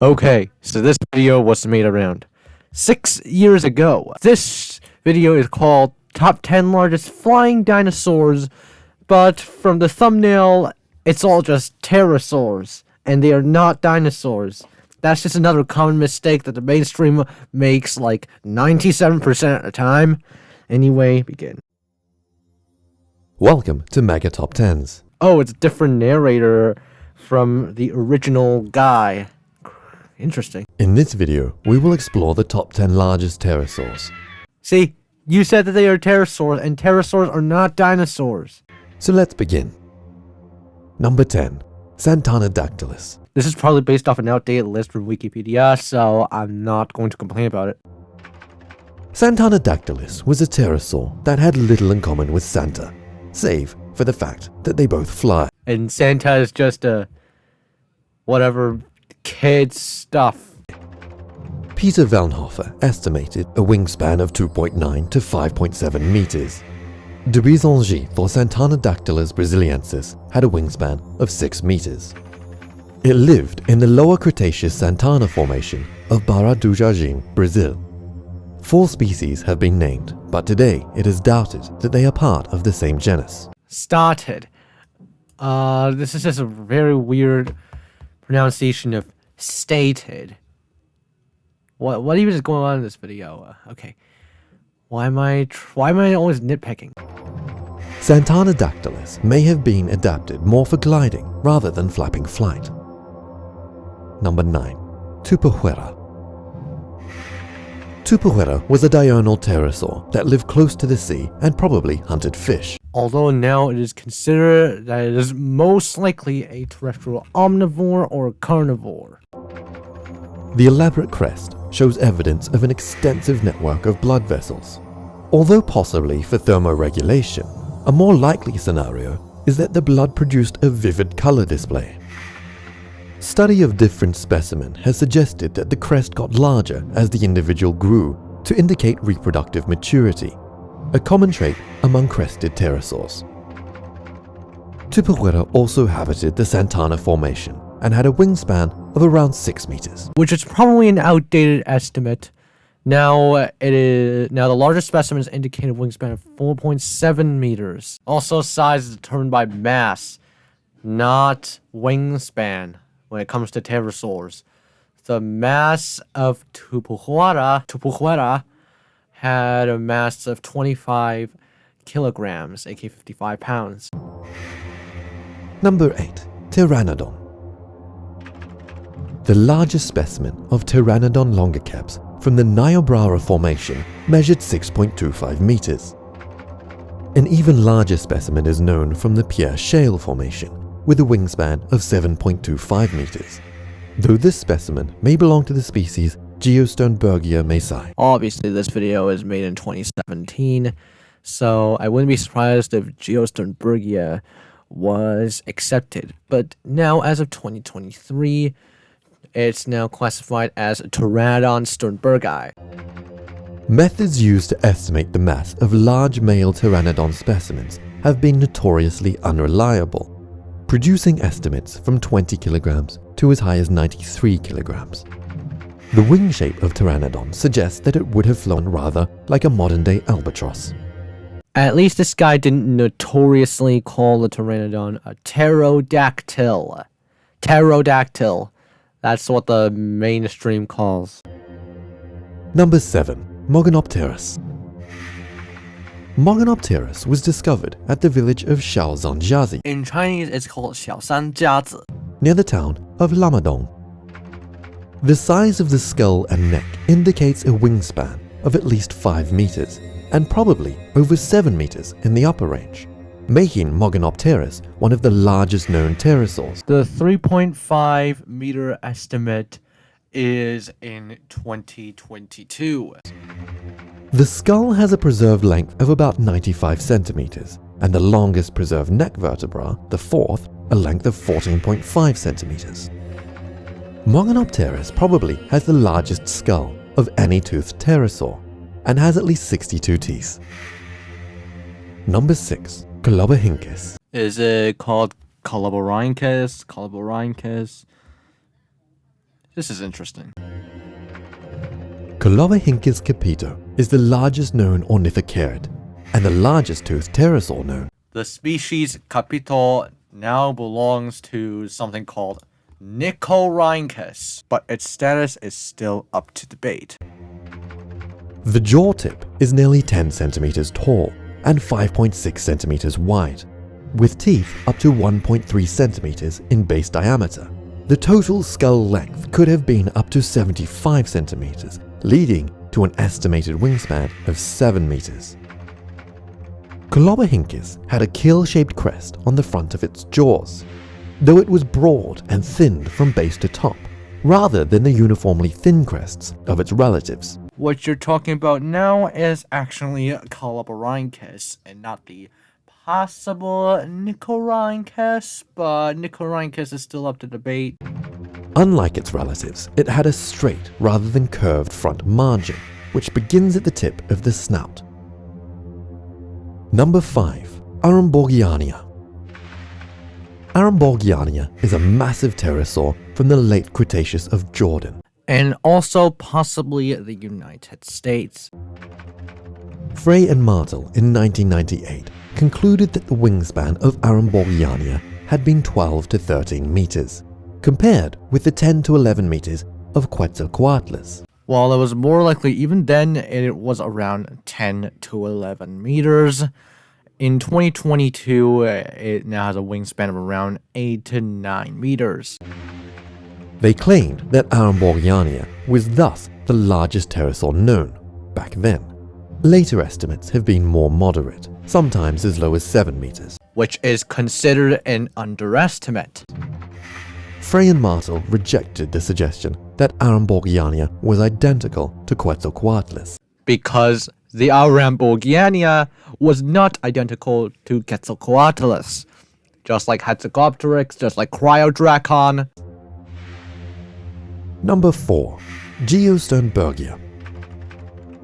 Okay, so this video was made around 6 years ago. This video is called Top 10 Largest Flying Dinosaurs, but from the thumbnail, it's all just pterosaurs, and they are not dinosaurs. That's just another common mistake that the mainstream makes like 97% of the time. Anyway, begin. Welcome to Mega Top 10s. Oh, it's a different narrator from the original guy. Interesting. In this video, we will explore the top 10 largest pterosaurs. See, you said that they are pterosaurs, and pterosaurs are not dinosaurs. So let's begin. Number 10. Santana-dactylus. This is probably based off an outdated list from Wikipedia, so I'm not going to complain about it. Santana-dactylus was a pterosaur that had little in common with Santa, save for the fact that they both fly. And Santa is just a whatever kid stuff. Peter Velnhofer estimated a wingspan of 2.9 to 5.7 meters. De Bisongy for Santana-dactylus brasiliensis had a wingspan of 6 meters. It lived in the Lower Cretaceous Santana Formation of Barra do Jardim, Brazil. 4 species have been named, but today it is doubted that they are part of the same genus. Started. This is just a very weird pronunciation of stated. What even is going on in this video? Okay. Why am I always nitpicking? Santana-dactylus may have been adapted more for gliding rather than flapping flight. Number 9. Tupahuera. Tupahuera was a diurnal pterosaur that lived close to the sea and probably hunted fish. Although now it is considered that it is most likely a terrestrial omnivore or carnivore. The elaborate crest shows evidence of an extensive network of blood vessels. Although possibly for thermoregulation, a more likely scenario is that the blood produced a vivid color display. Study of different specimens has suggested that the crest got larger as the individual grew to indicate reproductive maturity, a common trait among crested pterosaurs. Tupahuera also habited the Santana Formation and had a wingspan of around 6 meters. Which is probably an outdated estimate. Now the largest specimens indicate a wingspan of 4.7 meters. Also, size is determined by mass, not wingspan when it comes to pterosaurs. The mass of Tupahuera had a mass of 25 kilograms, aka 55 pounds. Number 8. Pteranodon. The largest specimen of Pteranodon longiceps from the Niobrara Formation measured 6.25 meters. An even larger specimen is known from the Pierre Shale Formation with a wingspan of 7.25 meters, though this specimen may belong to the species Geosternbergia mesai. Obviously, this video is made in 2017, so I wouldn't be surprised if Geosternbergia was accepted. But now, as of 2023, it's now classified as Pteranodon sternbergii. Methods used to estimate the mass of large male Pteranodon specimens have been notoriously unreliable, producing estimates from 20 kilograms to as high as 93 kilograms. The wing shape of Pteranodon suggests that it would have flown rather like a modern-day albatross. At least this guy didn't notoriously call the Pteranodon a pterodactyl. Pterodactyl. That's what the mainstream calls. Number 7. Mogopterus. Mogopterus was discovered at the village of Shaozangjiazi. In Chinese, it's called 小三家子. Near the town of Lamadong. The size of the skull and neck indicates a wingspan of at least 5 meters, and probably over 7 meters in the upper range, making Mogopterus one of the largest known pterosaurs. The 3.5 meter estimate is in 2022. The skull has a preserved length of about 95 centimeters, and the longest preserved neck vertebra, the fourth, a length of 14.5 centimeters. Mogopterus probably has the largest skull of any toothed pterosaur, and has at least 62 teeth. Number 6. Coloborhynchus. Is it called Coloborhynchus? This is interesting. Coloborhynchus capito is the largest known ornithocarid and the largest toothed pterosaur known. The species Capito now belongs to something called Nicorhynchus, but its status is still up to debate. The jaw tip is nearly 10 centimeters tall and 5.6 centimeters wide, with teeth up to 1.3 centimeters in base diameter. The total skull length could have been up to 75 centimeters, leading to an estimated wingspan of 7 meters. Coloborhynchus had a keel-shaped crest on the front of its jaws, though it was broad and thinned from base to top, rather than the uniformly thin crests of its relatives. What you're talking about now is actually Coloborhynchus and not the possible Nicorhynchus, but Nicorhynchus is still up to debate. Unlike its relatives, it had a straight rather than curved front margin, which begins at the tip of the snout. Number 5. Arambourgiania. Arambourgiania is a massive pterosaur from the late Cretaceous of Jordan, And also possibly the United States. Frey and Martel in 1998 concluded that the wingspan of Arambourgiania had been 12 to 13 meters, compared with the 10 to 11 meters of Quetzalcoatlus. While it was more likely even then, it was around 10 to 11 meters. In 2022, it now has a wingspan of around 8 to 9 meters. They claimed that Arambourgiania was thus the largest pterosaur known back then. Later estimates have been more moderate, sometimes as low as 7 meters. Which is considered an underestimate. Frey and Martel rejected the suggestion that Arambourgiania was identical to Quetzalcoatlus. Because the Arambourgiania was not identical to Quetzalcoatlus. Just like Hatzegopteryx, just like Cryodracon. Number 4. Geosternbergia.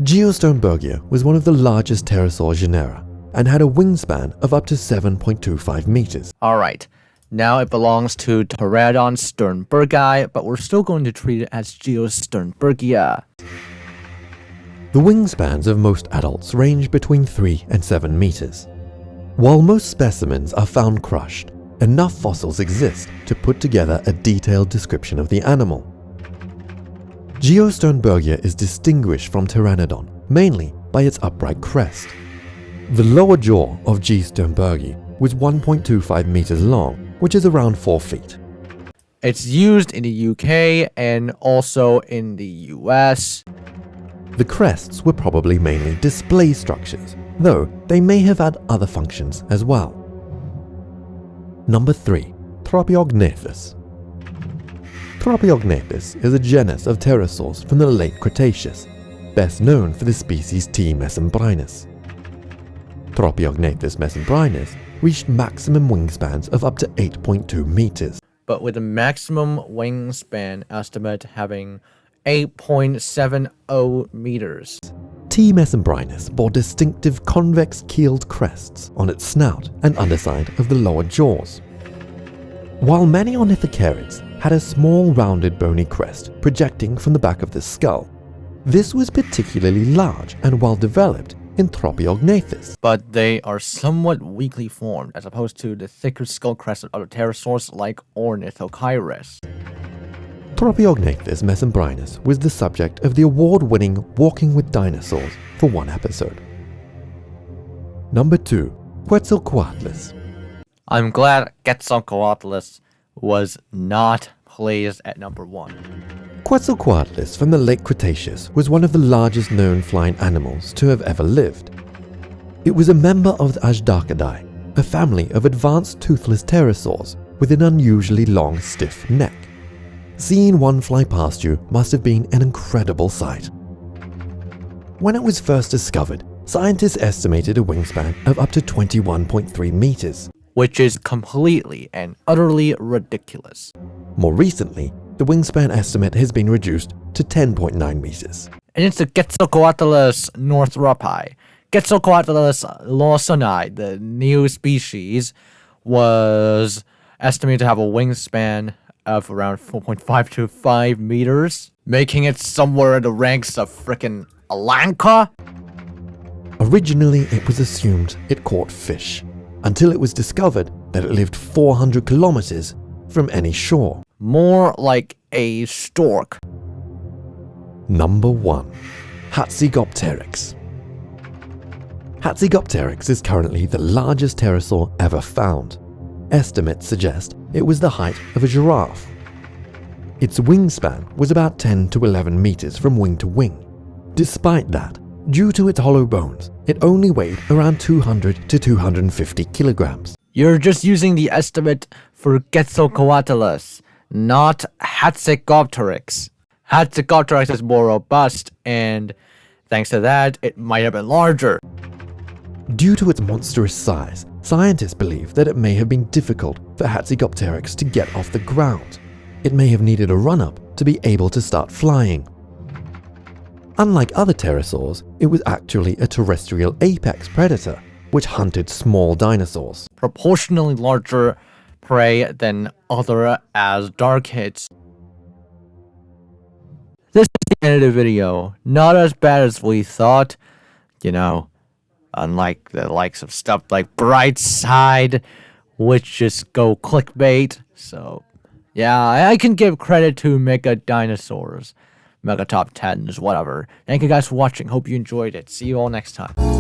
Geosternbergia was one of the largest pterosaur genera and had a wingspan of up to 7.25 meters. Alright, now it belongs to Pteranodon Sternbergi, but we're still going to treat it as Geosternbergia. The wingspans of most adults range between 3 and 7 meters. While most specimens are found crushed, enough fossils exist to put together a detailed description of the animal. Geosternbergia is distinguished from Pteranodon mainly by its upright crest. The lower jaw of G. sternbergi was 1.25 meters long, which is around 4 feet. It's used in the UK and also in the US. The crests were probably mainly display structures, though they may have had other functions as well. Number 3. Tropeognathus. Tropeognathus is a genus of pterosaurs from the late Cretaceous, best known for the species T. mesembrinus. Tropeognathus mesembrinus reached maximum wingspans of up to 8.2 meters. But with a maximum wingspan estimate having 8.70 meters. T. mesembrinus bore distinctive convex-keeled crests on its snout and underside of the lower jaws. While many ornithocarids had a small rounded bony crest projecting from the back of the skull, this was particularly large and well developed in Tropeognathus. But they are somewhat weakly formed as opposed to the thicker skull crest of other pterosaurs like Ornithocheirus. Tropeognathus mesembrinus was the subject of the award-winning Walking with Dinosaurs for one episode. Number 2. Quetzalcoatlus. I'm glad Quetzalcoatlus was not placed at number 1. Quetzalcoatlus from the late Cretaceous was one of the largest known flying animals to have ever lived. It was a member of the Ajdacadae, a family of advanced toothless pterosaurs with an unusually long, stiff neck. Seeing one fly past you must have been an incredible sight. When it was first discovered, scientists estimated a wingspan of up to 21.3 meters. Which is completely and utterly ridiculous. More recently, the wingspan estimate has been reduced to 10.9 meters. And it's the Quetzalcoatlus northropi. Quetzalcoatlus lawsoni, the new species, was estimated to have a wingspan of around 4.5 to 5 meters, making it somewhere in the ranks of frickin' Alanka. Originally, it was assumed it caught fish, until it was discovered that it lived 400 kilometers from any shore. More like a stork. Number 1. Hatzegopteryx. Hatzegopteryx is currently the largest pterosaur ever found. Estimates suggest it was the height of a giraffe. Its wingspan was about 10 to 11 meters from wing to wing. Despite that, due to its hollow bones, it only weighed around 200 to 250 kilograms. You're just using the estimate for Quetzalcoatlus, not Hatzegopteryx. Hatzegopteryx is more robust, and thanks to that, it might have been larger. Due to its monstrous size, scientists believe that it may have been difficult for Hatzegopteryx to get off the ground. It may have needed a run-up to be able to start flying. Unlike other pterosaurs, it was actually a terrestrial apex predator, which hunted small dinosaurs. Proportionally larger prey than other as dark hits. This is the end of the video. Not as bad as we thought. You know, unlike the likes of stuff like Bright Side, which just go clickbait. So, yeah, I can give credit to Mega Dinosaurs. Mega Top 10s, whatever. Thank you guys for watching. Hope you enjoyed it. See you all next time.